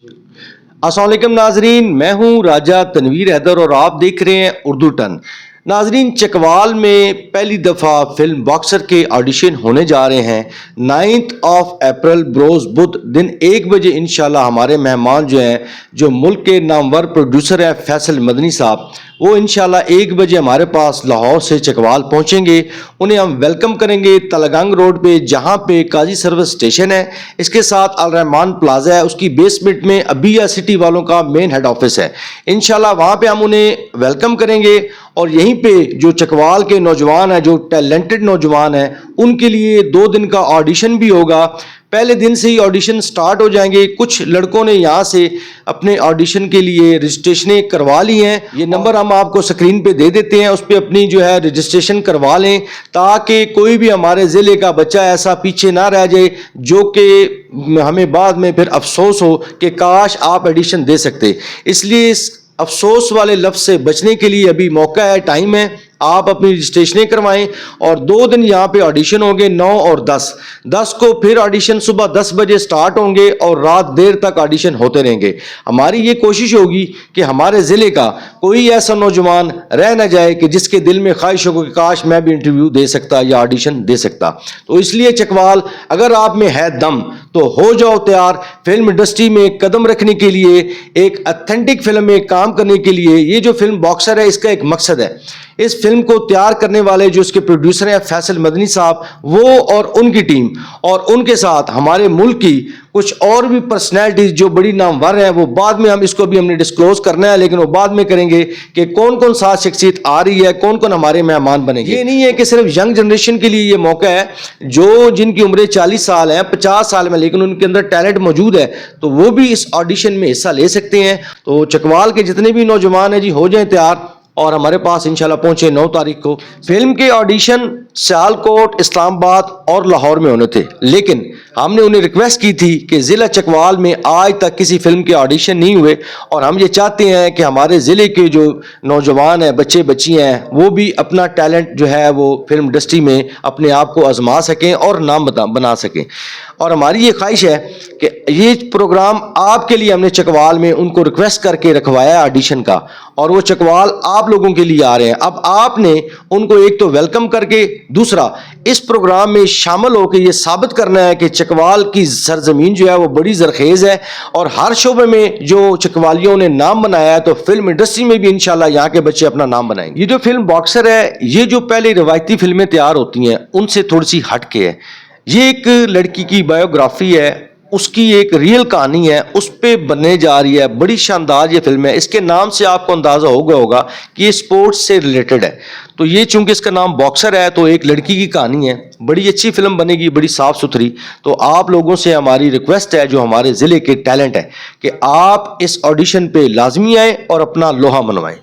अस्सलाम वालेकुम नाजरीन, मैं हूं राजा तनवीर हैदर और आप देख रहे हैं उर्दू टन। नाजरीन, चकवाल में पहली दफ़ा फिल्म बॉक्सर के ऑडिशन होने जा रहे हैं 9 अप्रैल बरोज़ बुध दिन 1 बजे। इंशाल्लाह हमारे मेहमान जो हैं, जो मुल्क के नामवर प्रोड्यूसर हैं फैसल मदनी साहब, वो इंशाल्लाह 1 बजे हमारे पास लाहौर से चकवाल पहुंचेंगे। उन्हें हम वेलकम करेंगे तलगंग रोड पे, जहां पे काजी सर्विस स्टेशन है, इसके साथ अल रहमान प्लाजा है, उसकी बेसमेंट में अबिया सिटी वालों का मेन हेड ऑफिस है। इंशाल्लाह वहां पे हम उन्हें वेलकम करेंगे और यहीं पे जो चकवाल के नौजवान हैं, जो टैलेंटेड नौजवान हैं, उनके लिए 2 दिन का ऑडिशन भी होगा। पहले दिन से ही ऑडिशन स्टार्ट हो जाएंगे। कुछ लड़कों ने यहाँ से अपने ऑडिशन के लिए रजिस्ट्रेशनें करवा ली हैं। ये नंबर हम आपको स्क्रीन पे दे देते हैं, उस पर अपनी जो है रजिस्ट्रेशन करवा लें, ताकि कोई भी हमारे ज़िले का बच्चा ऐसा पीछे ना रह जाए जो कि हमें बाद में फिर अफसोस हो कि काश आप एडिशन दे सकते। इसलिए इस अफसोस वाले लफ्ज़ से बचने के लिए अभी मौका है, टाइम है, आप अपनी रजिस्ट्रेशनें करवाएं। और 2 दिन यहाँ पे ऑडिशन होंगे, 9 और 10 को फिर ऑडिशन सुबह 10 बजे स्टार्ट होंगे और रात देर तक ऑडिशन होते रहेंगे। हमारी ये कोशिश होगी कि हमारे ज़िले का कोई ऐसा नौजवान रह ना जाए कि जिसके दिल में ख्वाहिश हो कि काश मैं भी इंटरव्यू दे सकता या ऑडिशन दे सकता। तो इसलिए चकवाल, अगर आप में है दम तो हो जाओ तैयार। फिल्म इंडस्ट्री में कदम रखने के लिए, एक ऑथेंटिक फिल्म में काम करने के लिए, ये जो फिल्म बॉक्सर है इसका एक मकसद है। इस फिल्म को तैयार करने वाले जो इसके प्रोड्यूसर हैं फैसल मदनी साहब, वो और उनकी टीम, और उनके साथ हमारे मुल्क की कुछ और भी पर्सनैलिटीज जो बड़ी नामवर हैं, वो बाद में हम इसको भी हमने डिस्क्लोज करना है, लेकिन वो बाद में करेंगे कि कौन कौन सा शख्सियत आ रही है, कौन कौन हमारे मेहमान बनेंगे। ये नहीं है कि सिर्फ यंग जनरेशन के लिए ये मौका है, जो जिनकी उम्र 40 साल है, 50 साल में, लेकिन उनके अंदर टैलेंट मौजूद है, तो वो भी इस ऑडिशन में हिस्सा ले सकते हैं। तो चकवाल के जितने भी नौजवान हैं जी, हो जाएं तैयार और हमारे पास इंशाल्लाह पहुंचे 9 तारीख को। फिल्म के ऑडिशन सियालकोट, इस्लामाबाद और लाहौर में होने थे, लेकिन हमने उन्हें रिक्वेस्ट की थी कि ज़िला चकवाल में आज तक किसी फिल्म के ऑडिशन नहीं हुए, और हम ये चाहते हैं कि हमारे ज़िले के जो नौजवान हैं, बच्चे बच्ची हैं, वो भी अपना टैलेंट जो है वो फिल्म इंडस्ट्री में अपने आप को आजमा सकें और नाम बना सकें। और हमारी ये ख्वाहिश है कि ये प्रोग्राम आपके लिए हमने चकवाल में उनको रिक्वेस्ट करके रखवाया है ऑडिशन का, और वो चकवाल आप लोगों के लिए आ रहे हैं। अब आपने उनको एक तो वेलकम करके, दूसरा इस प्रोग्राम में शामिल होकर ये साबित करना है कि चकवाल की सरजमीन जो है वो बड़ी जरखेज है, और हर शोबे में जो चकवालियों ने नाम बनाया है, तो फिल्म इंडस्ट्री में भी इंशाल्लाह यहाँ के बच्चे अपना नाम बनाएंगे। ये जो फिल्म बॉक्सर है, ये जो पहले रिवायती फिल्में तैयार होती हैं उनसे थोड़ी सी हट के है। ये एक लड़की की बायोग्राफी है, उसकी एक रियल कहानी है, उस पे बनने जा रही है। बड़ी शानदार ये फिल्म है। इसके नाम से आपको अंदाजा हो गया होगा कि ये स्पोर्ट्स से रिलेटेड है। तो ये चूंकि इसका नाम बॉक्सर है, तो एक लड़की की कहानी है। बड़ी अच्छी फिल्म बनेगी, बड़ी साफ सुथरी। तो आप लोगों से हमारी रिक्वेस्ट है, जो हमारे ज़िले के टैलेंट है, कि आप इस ऑडिशन पे लाजमी आए और अपना लोहा मनवाएं।